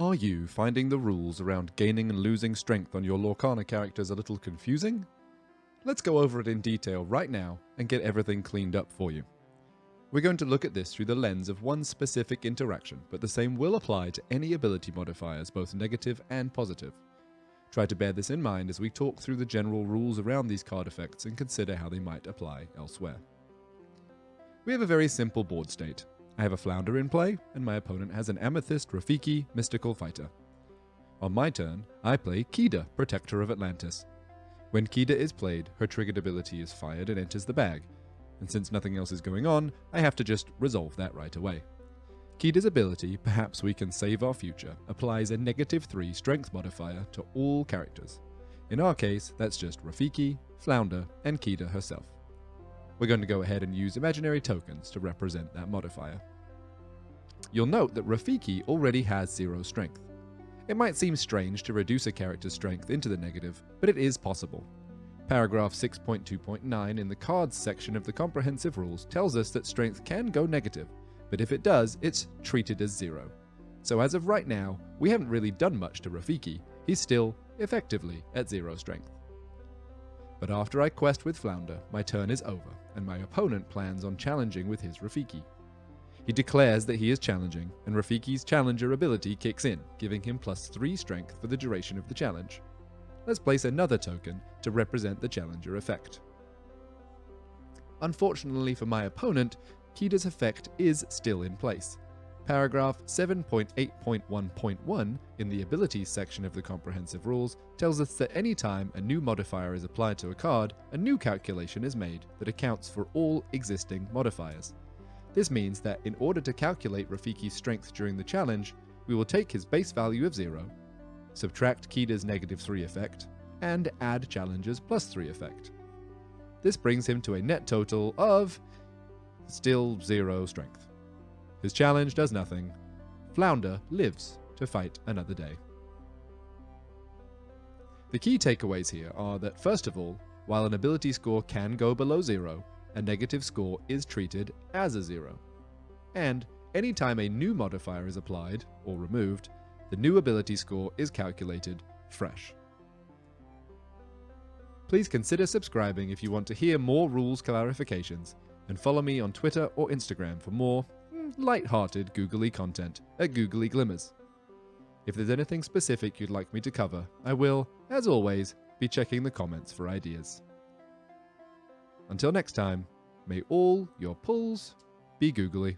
Are you finding the rules around gaining and losing strength on your Lorcana characters a little confusing? Let's go over it in detail right now and get everything cleaned up for you. We're going to look at this through the lens of one specific interaction, but the same will apply to any ability modifiers, both negative and positive. Try to bear this in mind as we talk through the general rules around these card effects and consider how they might apply elsewhere. We have a very simple board state. I have a Flounder in play, and my opponent has an Amethyst Rafiki Mystical Fighter. On my turn, I play Kida, Protector of Atlantis. When Kida is played, her triggered ability is fired and enters the bag, and since nothing else is going on, I have to just resolve that right away. Kida's ability, Perhaps We Can Save Our Future, applies a -3 strength modifier to all characters. In our case, that's just Rafiki, Flounder, and Kida herself. We're going to go ahead and use imaginary tokens to represent that modifier. You'll note that Rafiki already has 0 strength. It might seem strange to reduce a character's strength into the negative, but it is possible. Paragraph 6.2.9 in the cards section of the comprehensive rules tells us that strength can go negative, but if it does, it's treated as 0. So as of right now, we haven't really done much to Rafiki. He's still, effectively, at 0 strength. But after I quest with Flounder, my turn is over, and my opponent plans on challenging with his Rafiki. He declares that he is challenging, and Rafiki's challenger ability kicks in, giving him +3 strength for the duration of the challenge. Let's place another token to represent the challenger effect. Unfortunately for my opponent, Kida's effect is still in place. Paragraph 7.8.1.1 in the Abilities section of the Comprehensive Rules tells us that any time a new modifier is applied to a card, a new calculation is made that accounts for all existing modifiers. This means that in order to calculate Rafiki's strength during the challenge, we will take his base value of 0, subtract Kida's -3 effect, and add challenger's +3 effect. This brings him to a net total of still 0 strength. His challenge does nothing. Flounder lives to fight another day. The key takeaways here are that, first of all, while an ability score can go below 0, a negative score is treated as a 0. And anytime a new modifier is applied or removed, the new ability score is calculated fresh. Please consider subscribing if you want to hear more rules clarifications, and follow me on Twitter or Instagram for more light-hearted googly content at Googly Glimmers. If there's anything specific you'd like me to cover, I will, as always, be checking the comments for ideas. Until next time, may all your pulls be googly.